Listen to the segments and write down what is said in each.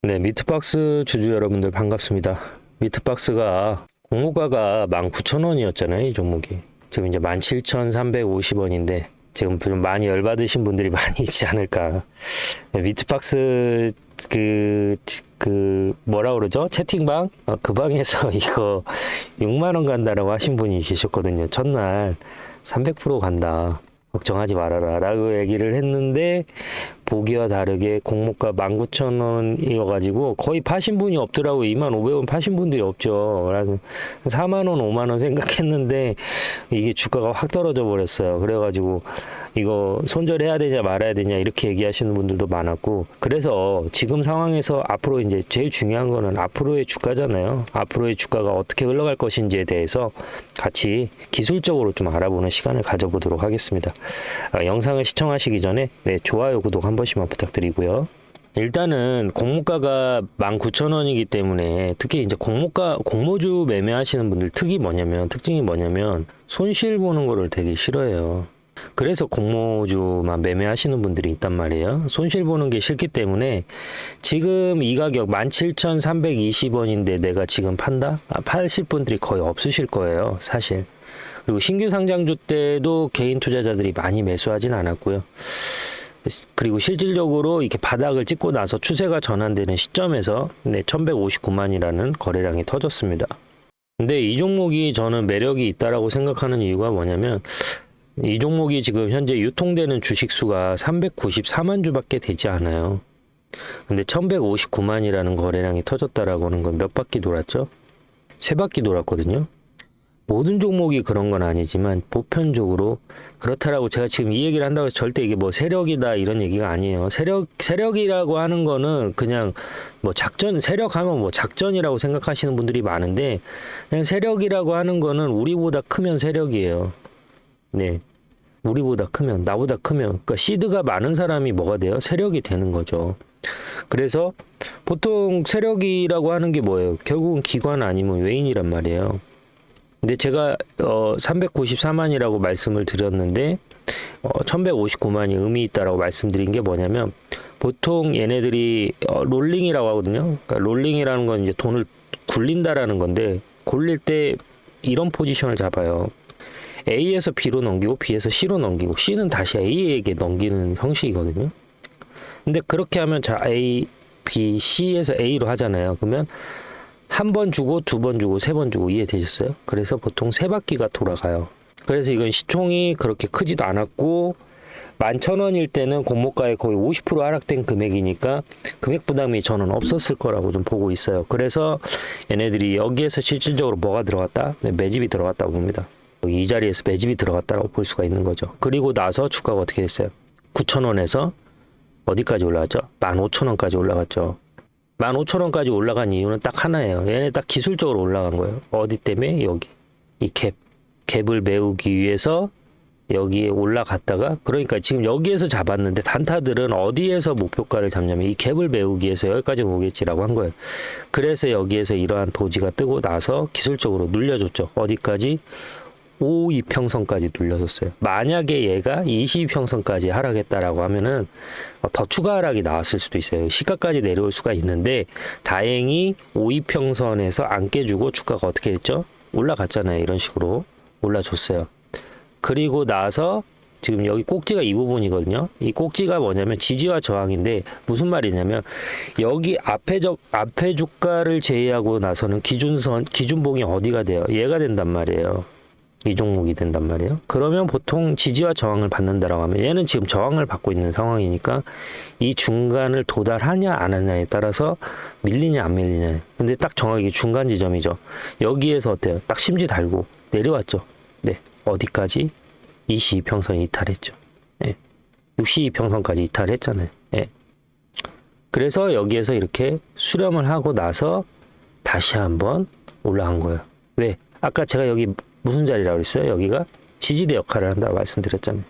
네, 미트박스 주주 여러분들 반갑습니다. 미트박스가 공모가가 19,000원이었잖아요, 이 종목이. 지금 이제 17,350원인데 지금 좀 많이 열받으신 분들이 많이 있지 않을까. 네, 미트박스 뭐라 그러죠? 채팅방? 그 방에서 이거 6만 원 간다라고 하신 분이 계셨거든요. 첫날 300% 간다. 걱정하지 말아라 라고 얘기를 했는데 보기와 다르게 공모가 19,000원이어가지고 거의 파신 분이 없더라고요. 25,000원 파신 분들이 없죠. 그래서 4만원 5만원 생각했는데 이게 주가가 확 떨어져 버렸어요. 그래가지고 이거 손절해야 되냐 말아야 되냐 이렇게 얘기하시는 분들도 많았고, 그래서 지금 상황에서 앞으로 이제 제일 중요한 거는 앞으로의 주가잖아요. 앞으로의 주가가 어떻게 흘러갈 것인지에 대해서 같이 기술적으로 좀 알아보는 시간을 가져보도록 하겠습니다. 영상을 시청하시기 전에 좋아요, 구독 한 번씩만 부탁드리고요. 일단은 공모가가 19,000원이기 때문에 특히 이제 공모주 매매하시는 분들 특징이 뭐냐면 손실 보는 거를 되게 싫어해요. 그래서 공모주만 매매하시는 분들이 있단 말이에요. 손실 보는 게 싫기 때문에 지금 이 가격 17,320원인데 내가 지금 판다? 파실 분들이 거의 없으실 거예요, 사실. 그리고 신규 상장주 때도 개인 투자자들이 많이 매수하진 않았고요. 그리고 실질적으로 이렇게 바닥을 찍고 나서 추세가 전환되는 시점에서 1159만이라는 거래량이 터졌습니다. 근데 이 종목이 저는 매력이 있다라고 생각하는 이유가 뭐냐면, 이 종목이 지금 현재 유통되는 주식수가 394만 주밖에 되지 않아요. 근데 1159만이라는 거래량이 터졌다라고 하는 건 몇 바퀴 돌았죠? 세 바퀴 돌았거든요. 모든 종목이 그런 건 아니지만 보편적으로 그렇다라고 제가 지금 이 얘기를 한다고 해서 절대 이게 뭐 세력이다 이런 얘기가 아니에요. 세력이라고 하는 거는 그냥 뭐 세력하면 뭐 작전이라고 생각하시는 분들이 많은데, 그냥 세력이라고 하는 거는 우리보다 크면 세력이에요. 네. 우리보다 크면, 나보다 크면, 그러니까 시드가 많은 사람이 뭐가 돼요? 세력이 되는 거죠. 그래서 보통 세력이라고 하는 게 뭐예요? 결국은 기관 아니면 외인이란 말이에요. 근데 제가 394만이라고 말씀을 드렸는데 1159만이 의미 있다라고 말씀드린 게 뭐냐면, 보통 얘네들이 롤링이라고 하거든요. 그러니까 롤링이라는 건 이제 돈을 굴린다라는 건데, 굴릴 때 이런 포지션을 잡아요. A에서 B로 넘기고 B에서 C로 넘기고 C는 다시 A에게 넘기는 형식이거든요. 근데 그렇게 하면 자 A, B, C에서 A로 하잖아요. 그러면 한 번 주고 두 번 주고 세 번 주고, 이해되셨어요? 그래서 보통 세 바퀴가 돌아가요. 그래서 이건 시총이 그렇게 크지도 않았고 11,000원일 때는 공모가에 거의 50% 하락된 금액이니까 금액 부담이 저는 없었을 거라고 좀 보고 있어요. 그래서 얘네들이 여기에서 실질적으로 뭐가 들어갔다? 매집이 들어갔다고 봅니다. 이 자리에서 매집이 들어갔다고 볼 수가 있는 거죠. 그리고 나서 주가가 어떻게 됐어요? 9,000원에서 어디까지 올라갔죠? 15,000원까지 올라갔죠. 15,000원까지 올라간 이유는 딱 하나예요. 얘네 딱 기술적으로 올라간 거예요. 어디 때문에? 여기. 이 갭을 메우기 위해서 여기에 올라갔다가, 그러니까 지금 여기에서 잡았는데 단타들은 어디에서 목표가를 잡냐면 이 갭을 메우기 위해서 여기까지 오겠지라고 한 거예요. 그래서 여기에서 이러한 도지가 뜨고 나서 기술적으로 눌려줬죠. 어디까지? 52평선까지 눌려줬어요. 만약에 얘가 22평선까지 하락했다라고 하면은 더 추가 하락이 나왔을 수도 있어요. 시가까지 내려올 수가 있는데, 다행히 52평선에서 안 깨주고 주가가 어떻게 했죠? 올라갔잖아요. 이런 식으로 올라줬어요. 그리고 나서 지금 여기 꼭지가 이 부분이거든요. 이 꼭지가 뭐냐면 지지와 저항인데, 무슨 말이냐면 여기 앞에 주가를 제외하고 나서는 기준봉이 어디가 돼요? 얘가 된단 말이에요. 이 종목이 된단 말이에요. 그러면 보통 지지와 저항을 받는다라고 하면, 얘는 지금 저항을 받고 있는 상황이니까 이 중간을 도달하냐 안 하냐에 따라서 밀리냐 안 밀리냐. 근데 딱 정확히 중간 지점이죠. 여기에서 어때요? 딱 심지 달고 내려왔죠. 네. 어디까지? 22평선 이탈했죠. 네. 62평선까지 이탈했잖아요. 네. 그래서 여기에서 이렇게 수렴을 하고 나서 다시 한번 올라간 거예요. 왜? 아까 제가 여기 무슨 자리라고 그랬어요? 여기가 지지대 역할을 한다고 말씀드렸잖아요.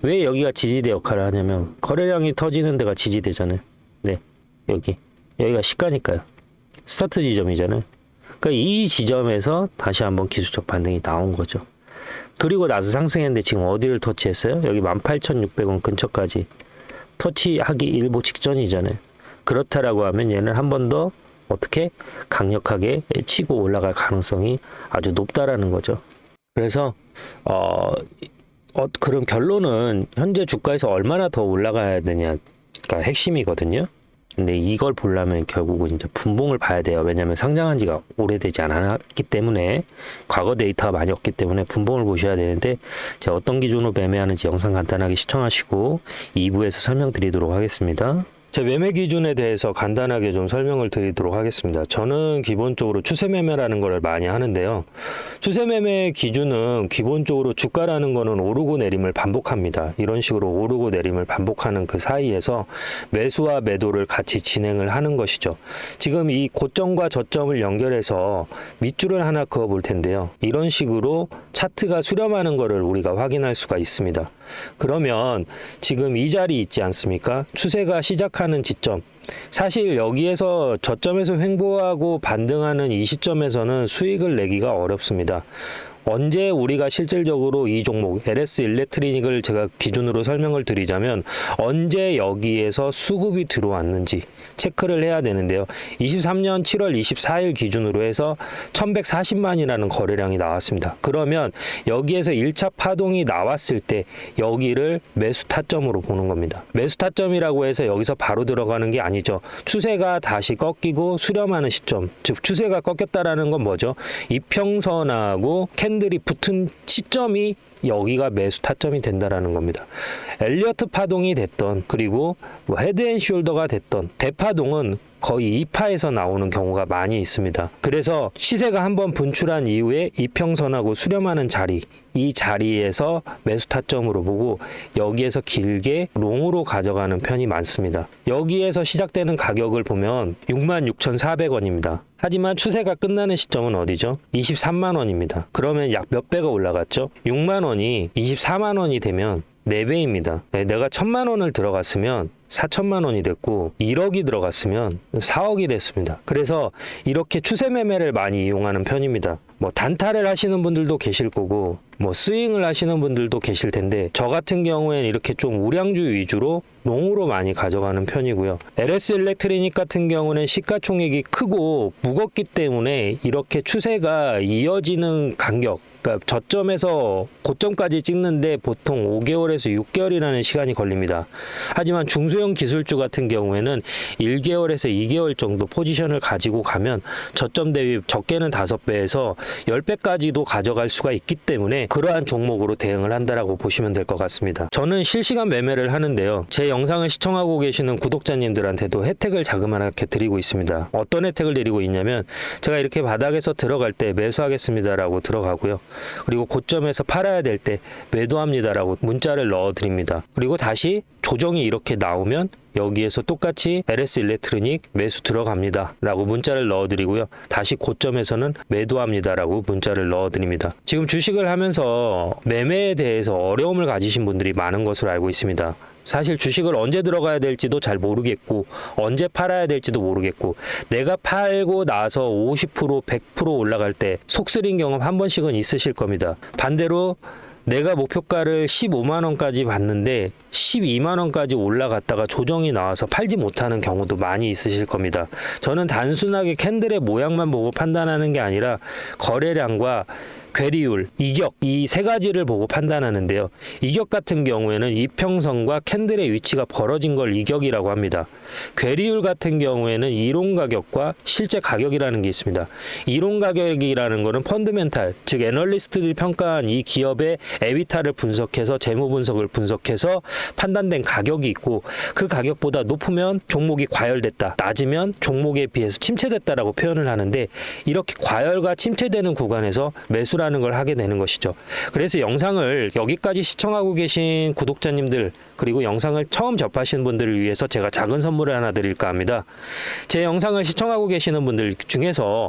왜 여기가 지지대 역할을 하냐면 거래량이 터지는 데가 지지대잖아요. 네, 여기가 시가니까요. 스타트 지점이잖아요. 그러니까 이 지점에서 다시 한번 기술적 반등이 나온 거죠. 그리고 나서 상승했는데 지금 어디를 터치했어요? 여기 18,600원 근처까지 터치하기 일보 직전이잖아요. 그렇다라고 하면 얘는 한 번 더 어떻게 강력하게 치고 올라갈 가능성이 아주 높다라는 거죠. 그래서 그럼 결론은 현재 주가에서 얼마나 더 올라가야 되냐가 핵심이거든요. 근데 이걸 보려면 결국은 이제 분봉을 봐야 돼요. 왜냐하면 상장한 지가 오래되지 않았기 때문에, 과거 데이터가 많이 없기 때문에 분봉을 보셔야 되는데, 제가 어떤 기준으로 매매하는지 영상 간단하게 시청하시고 2부에서 설명드리도록 하겠습니다. 제 매매 기준에 대해서 간단하게 좀 설명을 드리도록 하겠습니다. 저는 기본적으로 추세 매매라는 걸 많이 하는데요. 추세 매매 기준은 기본적으로 주가라는 거는 오르고 내림을 반복합니다. 이런 식으로 오르고 내림을 반복하는 그 사이에서 매수와 매도를 같이 진행을 하는 것이죠. 지금 이 고점과 저점을 연결해서 밑줄을 하나 그어 볼 텐데요. 이런 식으로 차트가 수렴하는 거를 우리가 확인할 수가 있습니다. 그러면 지금 이 자리 있지 않습니까? 추세가 시작하는 지점. 사실 여기에서 저점에서 횡보하고 반등하는 이 시점에서는 수익을 내기가 어렵습니다. 언제 우리가 실질적으로 이 종목 LS 일렉트리닉을 제가 기준으로 설명을 드리자면 언제 여기에서 수급이 들어왔는지 체크를 해야 되는데요. 23년 7월 24일 기준으로 해서 1140만이라는 거래량이 나왔습니다. 그러면 여기에서 1차 파동이 나왔을 때 여기를 매수 타점으로 보는 겁니다. 매수 타점이라고 해서 여기서 바로 들어가는 게 아니죠. 추세가 다시 꺾이고 수렴하는 시점, 즉 추세가 꺾였다라는 건 뭐죠? 이평선하고 캔들이 붙은 시점이 여기가 매수 타점이 된다라는 겁니다. 엘리어트 파동이 됐던, 그리고 뭐 헤드앤숄더가 됐던 대파동은 거의 2파에서 나오는 경우가 많이 있습니다. 그래서 시세가 한번 분출한 이후에 이평선하고 수렴하는 자리, 이 자리에서 매수 타점으로 보고 여기에서 길게 롱으로 가져가는 편이 많습니다. 여기에서 시작되는 가격을 보면 66,400원입니다. 하지만 추세가 끝나는 시점은 어디죠? 23만 원입니다. 그러면 약 몇 배가 올라갔죠? 6만 원이 24만 원이 되면 4배입니다. 내가 1,000만 원을 들어갔으면 4천만 원이 됐고 1억이 들어갔으면 4억이 됐습니다. 그래서 이렇게 추세 매매를 많이 이용하는 편입니다. 뭐 단타를 하시는 분들도 계실 거고 뭐 스윙을 하시는 분들도 계실 텐데, 저 같은 경우에는 이렇게 좀 우량주 위주로 롱으로 많이 가져가는 편이고요. LS 일렉트리닉 같은 경우는 시가총액이 크고 무겁기 때문에 이렇게 추세가 이어지는 간격, 그러니까 저점에서 고점까지 찍는데 보통 5개월에서 6개월이라는 시간이 걸립니다. 하지만 중소형 기술주 같은 경우에는 1개월에서 2개월 정도 포지션을 가지고 가면 저점 대비 적게는 5배에서 10배까지도 가져갈 수가 있기 때문에 그러한 종목으로 대응을 한다라고 보시면 될 것 같습니다. 저는 실시간 매매를 하는데요. 제 영상을 시청하고 계시는 구독자님들한테도 혜택을 자그마하게 드리고 있습니다. 어떤 혜택을 드리고 있냐면, 제가 이렇게 바닥에서 들어갈 때 매수하겠습니다라고 들어가고요. 그리고 고점에서 팔아야 될 때 매도합니다라고 문자를 넣어드립니다. 그리고 다시 조정이 이렇게 나오면 여기에서 똑같이 LS 일렉트로닉 매수 들어갑니다 라고 문자를 넣어드리고요. 다시 고점에서는 매도합니다 라고 문자를 넣어드립니다. 지금 주식을 하면서 매매에 대해서 어려움을 가지신 분들이 많은 것으로 알고 있습니다. 사실 주식을 언제 들어가야 될지도 잘 모르겠고 언제 팔아야 될지도 모르겠고, 내가 팔고 나서 50% 100% 올라갈 때 속쓰린 경험 한 번씩은 있으실 겁니다. 반대로 내가 목표가를 15만 원까지 봤는데 12만 원까지 올라갔다가 조정이 나와서 팔지 못하는 경우도 많이 있으실 겁니다. 저는 단순하게 캔들의 모양만 보고 판단하는 게 아니라 거래량과 괴리율, 이격, 이 세 가지를 보고 판단하는데요. 이격 같은 경우에는 이평선과 캔들의 위치가 벌어진 걸 이격이라고 합니다. 괴리율 같은 경우에는 이론 가격과 실제 가격이라는 게 있습니다. 이론 가격이라는 거는 펀드멘탈, 즉 애널리스트들이 평가한 이 기업의 에비타를 분석해서 재무 분석을 분석해서 판단된 가격이 있고, 그 가격보다 높으면 종목이 과열됐다, 낮으면 종목에 비해서 침체됐다라고 표현을 하는데, 이렇게 과열과 침체되는 구간에서 매수라는 걸 하게 되는 것이죠. 그래서 영상을 여기까지 시청하고 계신 구독자님들, 그리고 영상을 처음 접하시는 분들을 위해서 제가 작은 선물을 하나 드릴까 합니다. 제 영상을 시청하고 계시는 분들 중에서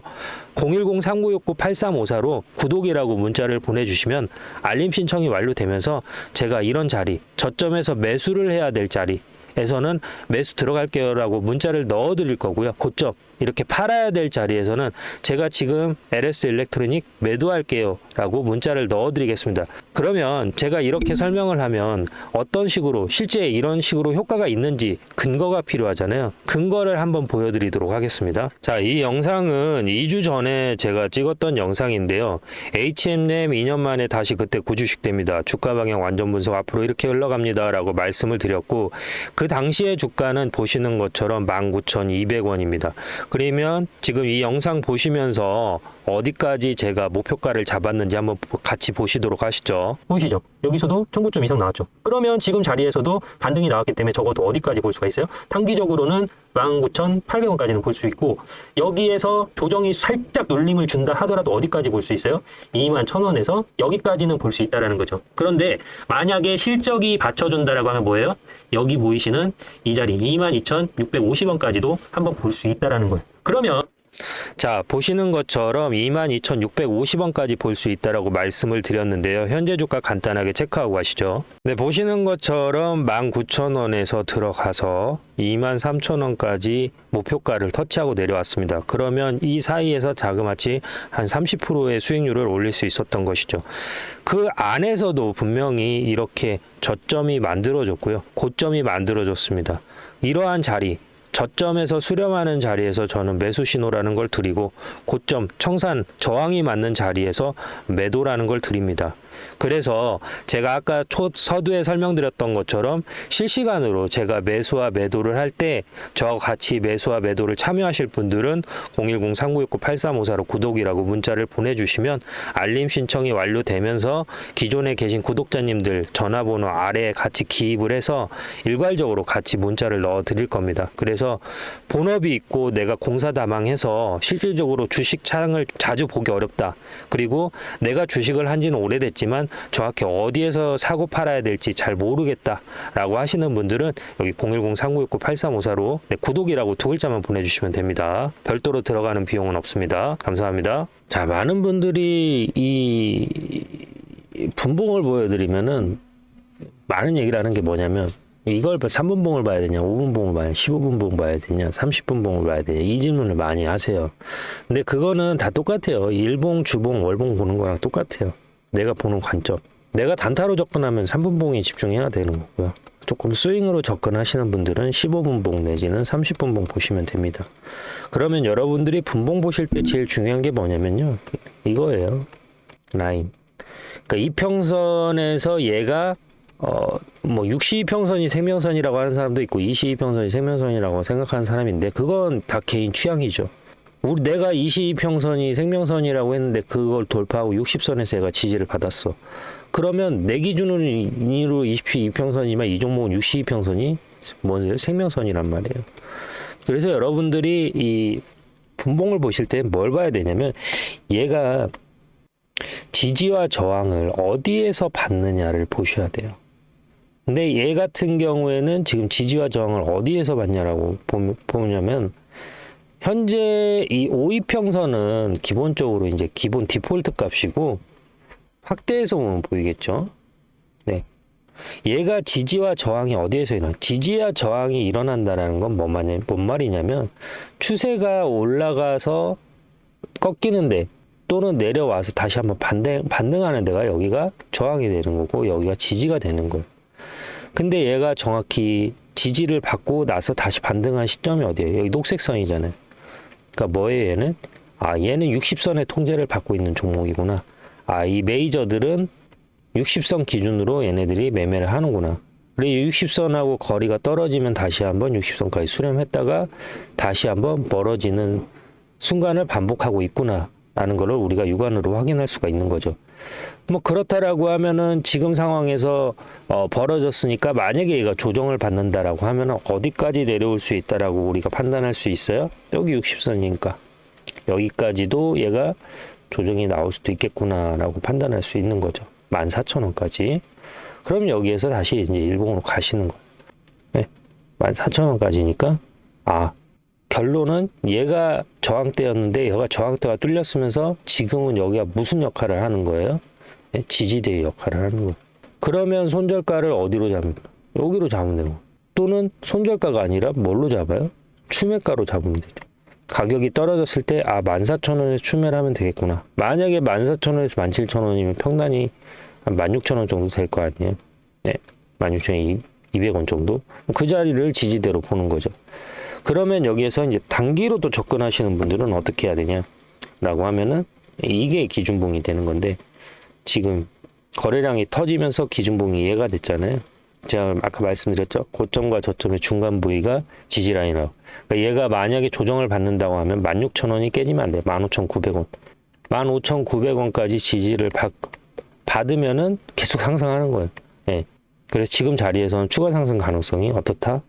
010-3969-8354로 구독이라고 문자를 보내주시면 알림 신청이 완료되면서 제가 이런 자리, 저점에서 매수를 해야 될 자리 에서는 매수 들어갈게요 라고 문자를 넣어 드릴 거고요. 고점 이렇게 팔아야 될 자리에서는 제가 지금 LS 일렉트로닉 매도할게요 라고 문자를 넣어 드리겠습니다. 그러면 제가 이렇게 설명을 하면 어떤 식으로 실제 이런 식으로 효과가 있는지 근거가 필요하잖아요. 근거를 한번 보여드리도록 하겠습니다. 자, 이 영상은 2주 전에 제가 찍었던 영상인데요. HMM 2년 만에 다시 그때 구주식됩니다. 주가 방향 완전 분석 앞으로 이렇게 흘러갑니다 라고 말씀을 드렸고, 그 당시의 주가는 보시는 것처럼 19,200원입니다. 그러면 지금 이 영상 보시면서 어디까지 제가 목표가를 잡았는지 한번 같이 보시도록 하시죠. 보이시죠? 여기서도 1,900점 이상 나왔죠. 그러면 지금 자리에서도 반등이 나왔기 때문에 적어도 어디까지 볼 수가 있어요? 단기적으로는 19,800원까지는 볼 수 있고, 여기에서 조정이 살짝 눌림을 준다 하더라도 어디까지 볼 수 있어요? 21,000원에서 여기까지는 볼 수 있다라는 거죠. 그런데 만약에 실적이 받쳐준다라고 하면 뭐예요? 여기 보이시는 이 자리 22,650원까지도 한번 볼 수 있다라는 거예요. 그러면 자, 보시는 것처럼 22,650원까지 볼 수 있다라고 말씀을 드렸는데요. 현재 주가 간단하게 체크하고 가시죠. 네, 보시는 것처럼 19,000원에서 들어가서 23,000원까지 목표가를 터치하고 내려왔습니다. 그러면 이 사이에서 자그마치 한 30%의 수익률을 올릴 수 있었던 것이죠. 그 안에서도 분명히 이렇게 저점이 만들어졌고요. 고점이 만들어졌습니다. 이러한 자리, 저점에서 수렴하는 자리에서 저는 매수 신호라는 걸 드리고, 고점, 청산, 저항이 맞는 자리에서 매도라는 걸 드립니다. 그래서 제가 아까 서두에 설명드렸던 것처럼 실시간으로 제가 매수와 매도를 할 때 저와 같이 매수와 매도를 참여하실 분들은 010-3969-8354로 구독이라고 문자를 보내주시면 알림 신청이 완료되면서 기존에 계신 구독자님들 전화번호 아래에 같이 기입을 해서 일괄적으로 같이 문자를 넣어 드릴 겁니다. 그래서 본업이 있고 내가 공사다망해서 실질적으로 주식 창을 자주 보기 어렵다, 그리고 내가 주식을 한 지는 오래됐지만 정확히 어디에서 사고 팔아야 될지 잘 모르겠다라고 하시는 분들은 여기 010-3969-8354로 구독이라고 두 글자만 보내주시면 됩니다. 별도로 들어가는 비용은 없습니다. 감사합니다. 자, 많은 분들이 이 분봉을 보여드리면은 많은 얘기를 하는 게 뭐냐면, 이걸 3분 봉을 봐야 되냐, 5분 봉을 봐야 되냐, 15분 봉 봐야 되냐, 30분 봉을 봐야 되냐, 이 질문을 많이 하세요. 근데 그거는 다 똑같아요. 일봉, 주봉, 월봉 보는 거랑 똑같아요. 내가 보는 관점. 내가 단타로 접근하면 3분 봉에 집중해야 되는 거고요. 조금 스윙으로 접근하시는 분들은 15분 봉 내지는 30분 봉 보시면 됩니다. 그러면 여러분들이 분봉 보실 때 제일 중요한 게 뭐냐면요, 이거예요. 라인. 그러니까 이평선에서 얘가 뭐 62평선이 생명선이라고 하는 사람도 있고 22평선이 생명선이라고 생각하는 사람인데, 그건 다 개인 취향이죠. 내가 22평선이 생명선이라고 했는데 그걸 돌파하고 60선에서 얘가 지지를 받았어. 그러면 내 기준으로 22평선이지만 이 종목은 62평선이 뭔지 생명선이란 말이에요. 그래서 여러분들이 이 분봉을 보실 때 뭘 봐야 되냐면, 얘가 지지와 저항을 어디에서 받느냐를 보셔야 돼요. 근데 얘 같은 경우에는 지금 지지와 저항을 어디에서 받냐라고 보냐면, 현재 이 52평선은 기본적으로 이제 기본 디폴트 값이고, 확대해서 보면 보이겠죠? 네. 얘가 지지와 저항이 어디에서 일어나? 지지와 저항이 일어난다라는 건 뭔 말이냐면, 추세가 올라가서 꺾이는데 또는 내려와서 다시 한번 반등하는 데가 여기가 저항이 되는 거고, 여기가 지지가 되는 거예요. 근데 얘가 정확히 지지를 받고 나서 다시 반등한 시점이 어디예요? 여기 녹색선이잖아요. 그러니까 뭐예요, 얘는? 얘는 60선의 통제를 받고 있는 종목이구나. 이 메이저들은 60선 기준으로 얘네들이 매매를 하는구나. 그리고 60선하고 거리가 떨어지면 다시 한번 60선까지 수렴했다가 다시 한번 멀어지는 순간을 반복하고 있구나 라는 거를 우리가 육안으로 확인할 수가 있는 거죠. 뭐 그렇다라고 하면은 지금 상황에서 벌어졌으니까 만약에 얘가 조정을 받는다라고 하면은 어디까지 내려올 수 있다라고 우리가 판단할 수 있어요? 여기 60선이니까 여기까지도 얘가 조정이 나올 수도 있겠구나라고 판단할 수 있는 거죠. 14,000원까지. 그럼 여기에서 다시 이제 일봉으로 가시는 거예요. 네. 14,000원까지니까 결론은 얘가 저항대였는데 얘가 저항대가 뚫렸으면서 지금은 여기가 무슨 역할을 하는 거예요? 네, 지지대의 역할을 하는 거예요. 그러면 손절가를 어디로 잡으면? 여기로 잡으면 되는 거예요. 또는 손절가가 아니라 뭘로 잡아요? 추매가로 잡으면 되죠. 가격이 떨어졌을 때 14,000원에서 출매를 하면 되겠구나. 만약에 14,000원에서 17,000원이면 평단이 한 16,000원 정도 될 거 아니에요. 네, 16,200원 정도. 그 자리를 지지대로 보는 거죠. 그러면 여기에서 이제 단기로 또 접근하시는 분들은 어떻게 해야 되냐라고 하면은 이게 기준봉이 되는 건데, 지금 거래량이 터지면서 기준봉이 이해가 됐잖아요. 제가 아까 말씀드렸죠. 고점과 저점의 중간 부위가 지지라인이라고. 그러니까 얘가 만약에 조정을 받는다고 하면 16,000원이 깨지면 안 돼. 15,900원. 15,900원까지 지지를 받으면은 계속 상승하는 거예요. 예. 그래서 지금 자리에서는 추가 상승 가능성이 어떻다?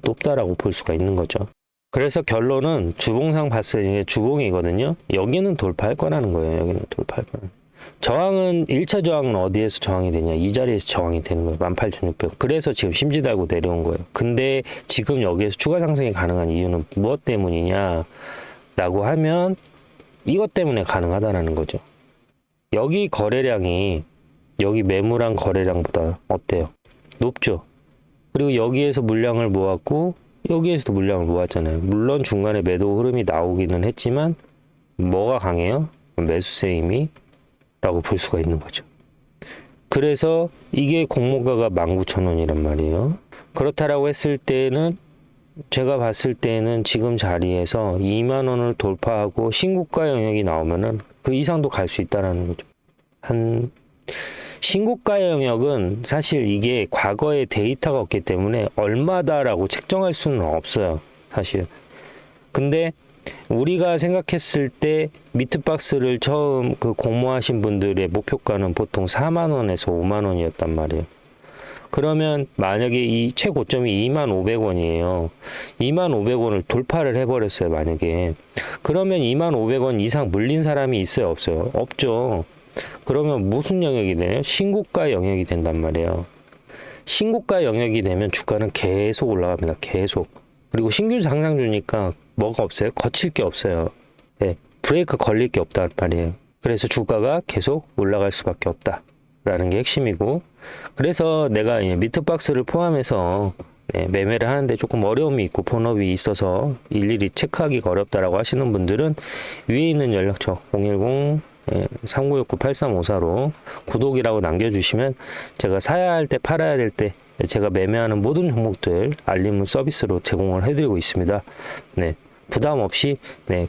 높다라고 볼 수가 있는 거죠. 그래서 결론은 주봉상 봤을 때 주봉이거든요. 여기는 돌파할 거라는 거예요. 여기는 돌파할 거라는. 저항은 1차 저항은 어디에서 저항이 되냐? 이 자리에서 저항이 되는 거예요. 18,600. 그래서 지금 심지 달고 내려온 거예요. 근데 지금 여기에서 추가 상승이 가능한 이유는 무엇 때문이냐? 라고 하면 이것 때문에 가능하다라는 거죠. 여기 거래량이 여기 매물한 거래량보다 어때요? 높죠? 그리고 여기에서 물량을 모았고 여기에서도 물량을 모았잖아요. 물론 중간에 매도 흐름이 나오기는 했지만 뭐가 강해요? 매수세 힘이 라고 볼 수가 있는 거죠. 그래서 이게 공모가가 19,000원이란 말이에요. 그렇다라고 했을 때는 제가 봤을 때는 지금 자리에서 2만 원을 돌파하고 신고가 영역이 나오면은 그 이상도 갈 수 있다라는 거죠. 한 신고가 영역은 사실 이게 과거에 데이터가 없기 때문에 얼마다라고 책정할 수는 없어요. 사실. 근데 우리가 생각했을 때 미트박스를 처음 그 공모하신 분들의 목표가는 보통 4만 원에서 5만 원이었단 말이에요. 그러면 만약에 이 최고점이 25,500원이에요. 25,500원을 돌파를 해버렸어요. 만약에. 그러면 25,500원 이상 물린 사람이 있어요? 없어요? 없죠. 그러면 무슨 영역이 되나요? 신고가 영역이 된단 말이에요. 신고가 영역이 되면 주가는 계속 올라갑니다. 계속. 그리고 신규 상장주니까 뭐가 없어요? 거칠 게 없어요. 네, 브레이크 걸릴 게 없단 말이에요. 그래서 주가가 계속 올라갈 수밖에 없다라는 게 핵심이고, 그래서 내가 미트박스를 포함해서 매매를 하는데 조금 어려움이 있고 본업이 있어서 일일이 체크하기가 어렵다라고 하시는 분들은 위에 있는 연락처 010 3969-8354로 구독이라고 남겨주시면 제가 사야 할 때 팔아야 될 때 제가 매매하는 모든 종목들 알림 서비스로 제공을 해드리고 있습니다. 네, 부담 없이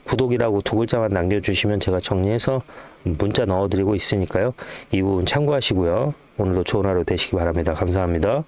구독이라고 두 글자만 남겨주시면 제가 정리해서 문자 넣어드리고 있으니까요. 이 부분 참고하시고요. 오늘도 좋은 하루 되시기 바랍니다. 감사합니다.